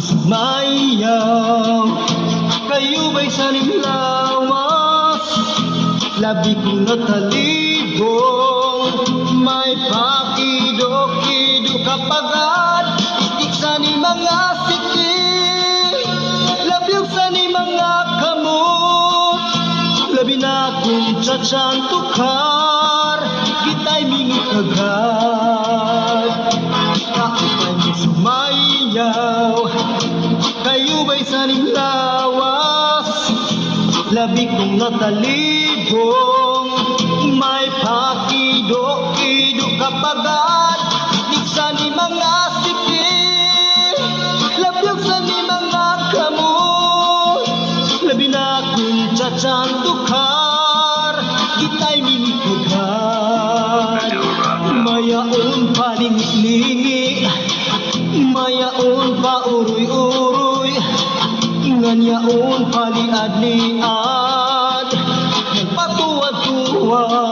Mayaw kayo ba'y sanimlawas? Labi ko na talibong may pakido-kido kapagad itik sa ni mga sikip. Labi sa ni mga kamot, labi na kung tsatsan tukar kita'y mingit agad. Kaupay mo sumayaw kayo ba'y sanimlawas? Labi kong natalibong may pakido-kido kapagad itik sa ni mga sikip. Labi sa ni mga kamot, labi na kung tsatsan tukar kita'y minipagad. Mayaon palingit-lingit, mayaon pa uroy-uroy, nganyaon paliad-liad, patuwad-tuwad